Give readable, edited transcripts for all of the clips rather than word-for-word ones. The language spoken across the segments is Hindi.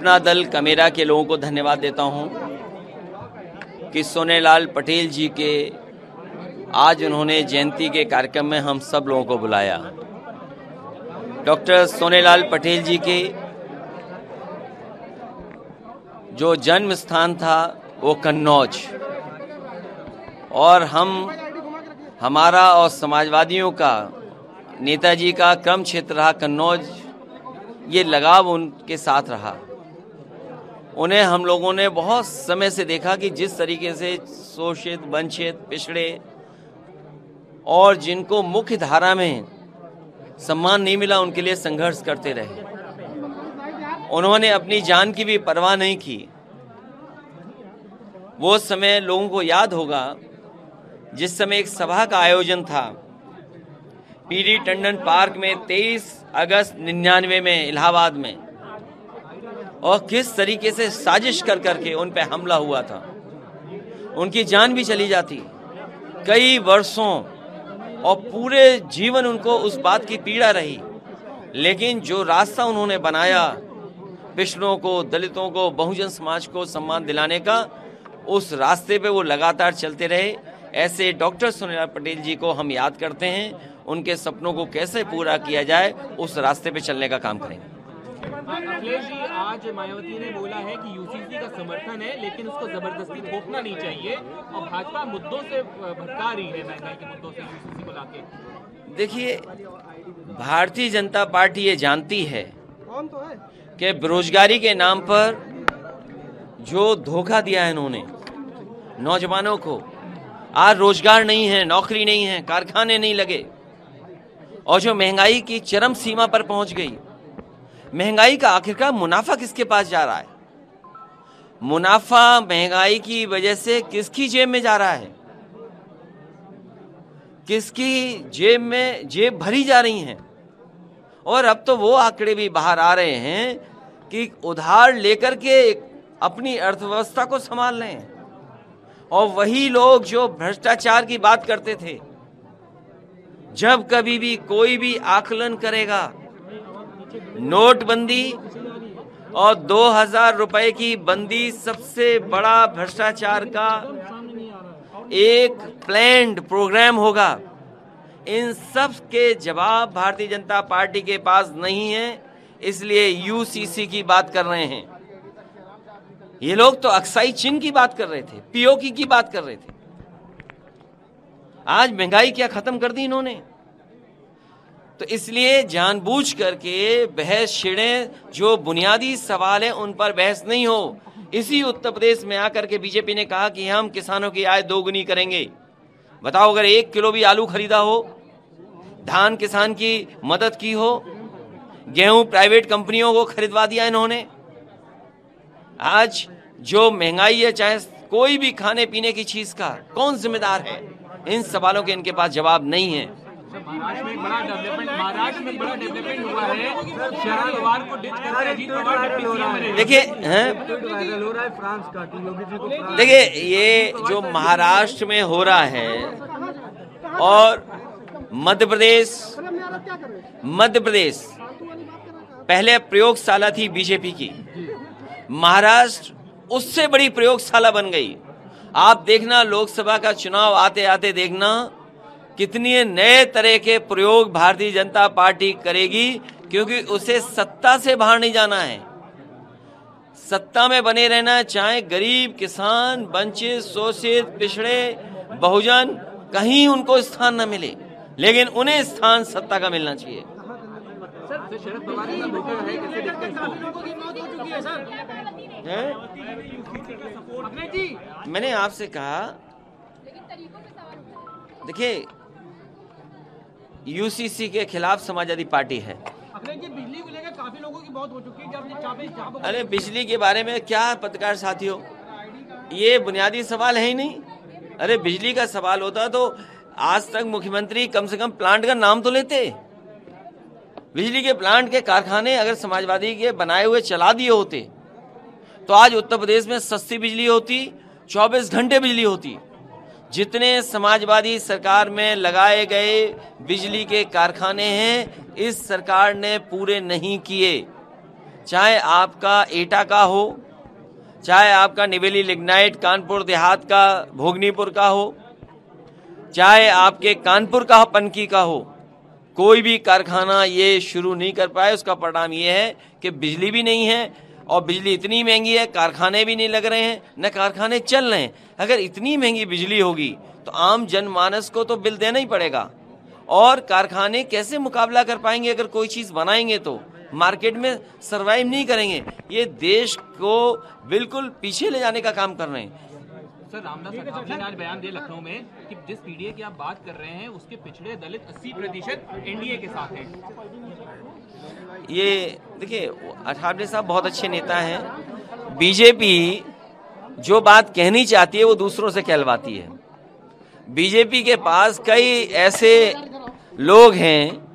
अपना दल कमेरा के लोगों को धन्यवाद देता हूं कि सोनेलाल पटेल जी के आज उन्होंने जयंती के कार्यक्रम में हम सब लोगों को बुलाया। डॉक्टर सोनेलाल पटेल जी के जो जन्म स्थान था वो कन्नौज, और हमारा और समाजवादियों का, नेताजी का कर्म क्षेत्र रहा कन्नौज। ये लगाव उनके साथ रहा। उन्हें हम लोगों ने बहुत समय से देखा कि जिस तरीके से शोषित, वंचित, पिछड़े और जिनको मुख्य धारा में सम्मान नहीं मिला, उनके लिए संघर्ष करते रहे। उन्होंने अपनी जान की भी परवाह नहीं की। वो समय लोगों को याद होगा जिस समय एक सभा का आयोजन था पीडी टंडन पार्क में 23 अगस्त 99 में इलाहाबाद में, और किस तरीके से साजिश कर करके उन पे हमला हुआ था। उनकी जान भी चली जाती कई वर्षों, और पूरे जीवन उनको उस बात की पीड़ा रही। लेकिन जो रास्ता उन्होंने बनाया पिछड़ों को, दलितों को, बहुजन समाज को सम्मान दिलाने का, उस रास्ते पे वो लगातार चलते रहे। ऐसे डॉक्टर सोनेलाल पटेल जी को हम याद करते हैं। उनके सपनों को कैसे पूरा किया जाए, उस रास्ते पे चलने का काम करेंगे। अखिलेश जी, आज मायावती ने बोला है कि यूसीसी का समर्थन है, लेकिन उसको जबरदस्ती थोपना नहीं चाहिए, और भाजपा मुद्दों से भटका रही है, महंगाई के मुद्दों से यूसीसी को लाके। देखिए, भारतीय जनता पार्टी ये जानती है कि बेरोजगारी के नाम पर जो धोखा दिया है इन्होंने नौजवानों को, आज रोजगार नहीं है, नौकरी नहीं है, कारखाने नहीं लगे, और जो महंगाई की चरम सीमा पर पहुंच गई। महंगाई का आखिरकार मुनाफा किसके पास जा रहा है? मुनाफा महंगाई की वजह से किसकी जेब में जा रहा है? किसकी जेब भरी जा रही हैं? और अब तो वो आंकड़े भी बाहर आ रहे हैं कि उधार लेकर के अपनी अर्थव्यवस्था को संभाल लें, और वही लोग जो भ्रष्टाचार की बात करते थे, जब कभी भी कोई भी आकलन करेगा नोटबंदी और 2000 रुपए की बंदी सबसे बड़ा भ्रष्टाचार का एक प्लान्ड प्रोग्राम होगा। इन सब के जवाब भारतीय जनता पार्टी के पास नहीं है, इसलिए यूसीसी की बात कर रहे हैं। ये लोग तो अक्साई चिन्ह की बात कर रहे थे, पीओके की बात कर रहे थे। आज महंगाई क्या खत्म कर दी इन्होंने? तो इसलिए जानबूझ करके बहस छेड़े, जो बुनियादी सवाल है उन पर बहस नहीं हो। इसी उत्तर प्रदेश में आकर के बीजेपी ने कहा कि हम किसानों की आय दोगुनी करेंगे। बताओ, अगर 1 किलो भी आलू खरीदा हो, धान किसान की मदद की हो, गेहूं प्राइवेट कंपनियों को खरीदवा दिया इन्होंने। आज जो महंगाई है, चाहे कोई भी खाने पीने की चीज का, कौन जिम्मेदार है? इन सवालों के इनके पास जवाब नहीं है। महाराष्ट्र में बड़ा डेवलपमेंट हुआ है। शरद पवार को डिच करके अजीत पवार डिप्टी सीएम बने। देखिए, ये जो महाराष्ट्र में हो रहा है, और मध्य प्रदेश पहले प्रयोगशाला थी बीजेपी की, महाराष्ट्र उससे बड़ी प्रयोगशाला बन गई। आप देखना, लोकसभा का चुनाव आते आते देखना कितनी नए तरह के प्रयोग भारतीय जनता पार्टी करेगी, क्योंकि उसे सत्ता से बाहर नहीं जाना है। सत्ता में बने रहना, चाहे गरीब, किसान, वंचित, शोषित, पिछड़े, बहुजन, कहीं उनको स्थान न मिले, लेकिन उन्हें स्थान सत्ता का मिलना चाहिए। शरद पवार का धोखा है, कैसे देखते हैं? मैंने आपसे कहा, देखिए, यूसीसी के खिलाफ समाजवादी पार्टी है। बिजली को लेकर काफी लोगों की बहुत हो चुकी है। अरे बिजली के बारे में क्या पत्रकार साथियों, ये बुनियादी सवाल है ही नहीं। अरे बिजली का सवाल होता तो आज तक मुख्यमंत्री कम से कम प्लांट का नाम तो लेते। बिजली के प्लांट के कारखाने अगर समाजवादी के बनाए हुए चला दिए होते तो आज उत्तर प्रदेश में सस्ती बिजली होती, 24 घंटे बिजली होती। जितने समाजवादी सरकार में लगाए गए बिजली के कारखाने हैं, इस सरकार ने पूरे नहीं किए। चाहे आपका एटा का हो, चाहे आपका निवेली लिग्नाइट कानपुर देहात का भोगनीपुर का हो, चाहे आपके कानपुर का पनकी का हो, कोई भी कारखाना ये शुरू नहीं कर पाए। उसका परिणाम ये है कि बिजली भी नहीं है और बिजली इतनी महंगी है, कारखाने भी नहीं लग रहे हैं, न कारखाने चल रहे हैं। अगर इतनी महंगी बिजली होगी तो आम जनमानस को तो बिल देना ही पड़ेगा, और कारखाने कैसे मुकाबला कर पाएंगे? अगर कोई चीज़ बनाएंगे तो मार्केट में सरवाइव नहीं करेंगे। ये देश को बिल्कुल पीछे ले जाने का काम कर रहे हैं। सर, रामदास अठावले ने आज बयान दिया लखनऊ में कि जिस पीडीए की आप बात कर रहे हैं उसके पिछड़े दलित 80% एनडीए के साथ हैं। ये देखिए, अठावले साहब बहुत अच्छे नेता हैं। बीजेपी जो बात कहनी चाहती है वो दूसरों से कहलवाती है। बीजेपी के पास कई ऐसे लोग हैं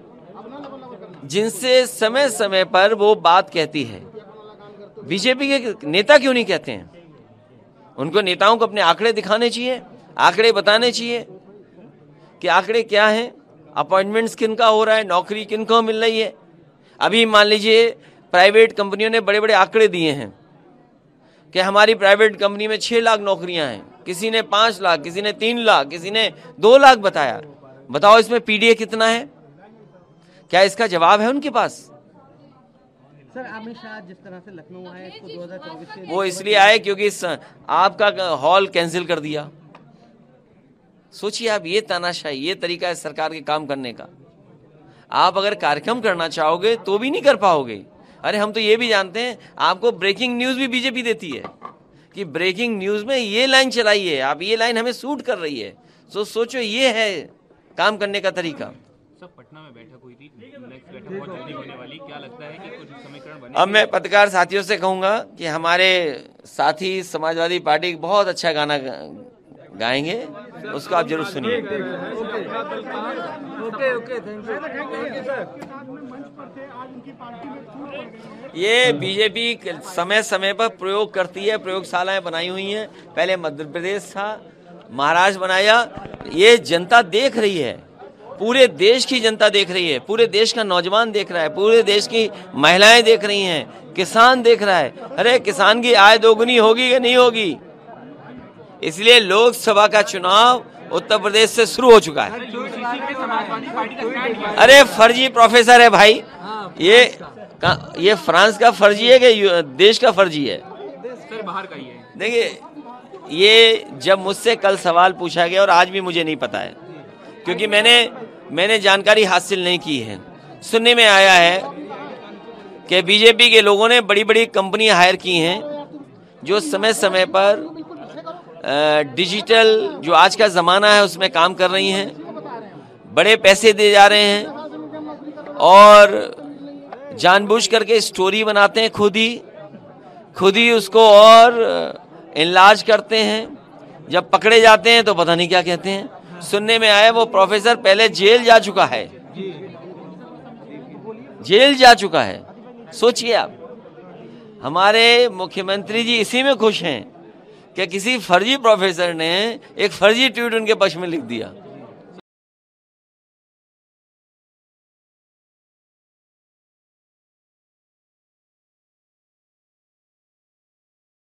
जिनसे समय समय पर वो बात कहती है। बीजेपी के नेता क्यों नहीं कहते हैं? उनको नेताओं को अपने आंकड़े दिखाने चाहिए, आंकड़े बताने चाहिए कि आंकड़े क्या हैं, अपॉइंटमेंट्स किन का हो रहा है, नौकरी किन को मिल रही है। अभी मान लीजिए प्राइवेट कंपनियों ने बड़े बड़े आंकड़े दिए हैं कि हमारी प्राइवेट कंपनी में 6 लाख नौकरियां हैं, किसी ने 5 लाख, किसी ने 3 लाख, किसी ने 2 लाख बताया। बताओ इसमें पीडीए कितना है? क्या इसका जवाब है उनके पास? सर, अमित शाह जिस तरह से लखनऊ आए इसको 2024 से वो इसलिए आए क्योंकि आपका हॉल कैंसिल कर दिया। सोचिए आप, ये तानाशाही, ये तरीका है सरकार के काम करने का। आप अगर कार्यक्रम करना चाहोगे तो भी नहीं कर पाओगे। अरे हम तो ये भी जानते हैं, आपको ब्रेकिंग न्यूज भी बीजेपी देती है कि ब्रेकिंग न्यूज में ये लाइन चलाइए, आप ये लाइन हमें सूट कर रही है। सोचो ये है काम करने का तरीका। सब पटना में बैठक हुई थी, नेक्स्ट बैठक बहुत जल्दी होने वाली, क्या लगता है कि कुछ समीकरण बने? अब मैं पत्रकार साथियों से कहूंगा कि हमारे साथी समाजवादी पार्टी बहुत अच्छा गाना गाएंगे, उसको आप जरूर सुनिए। ये बीजेपी समय समय पर प्रयोग करती है, प्रयोगशालाएं बनाई हुई हैं। पहले मध्य प्रदेश था, महाराष्ट्र बनाया। ये जनता देख रही है, पूरे देश की जनता देख रही है, पूरे देश का नौजवान देख रहा है, पूरे देश की महिलाएं देख रही हैं, किसान देख रहा है। अरे किसान की आय दोगुनी होगी कि नहीं होगी? इसलिए लोकसभा का चुनाव उत्तर प्रदेश से शुरू हो चुका है। अरे फर्जी प्रोफेसर है भाई, ये फ्रांस का फर्जी है कि देश का फर्जी है? सर, बाहर का ही है। देखिए, ये जब मुझसे कल सवाल पूछा गया और आज भी मुझे नहीं पता है, क्योंकि मैंने जानकारी हासिल नहीं की है। सुनने में आया है कि बीजेपी के लोगों ने बड़ी बड़ी कंपनियां हायर की हैं जो समय समय पर डिजिटल जो आज का ज़माना है उसमें काम कर रही हैं, बड़े पैसे दिए जा रहे हैं और जानबूझ करके स्टोरी बनाते हैं, खुद ही उसको और इनलाज करते हैं। जब पकड़े जाते हैं तो पता नहीं क्या कहते हैं। सुनने में आया वो प्रोफेसर पहले जेल जा चुका है, जेल जा चुका है। सोचिए आप, हमारे मुख्यमंत्री जी इसी में खुश हैं कि किसी फर्जी प्रोफेसर ने एक फर्जी ट्वीट उनके पक्ष में लिख दिया।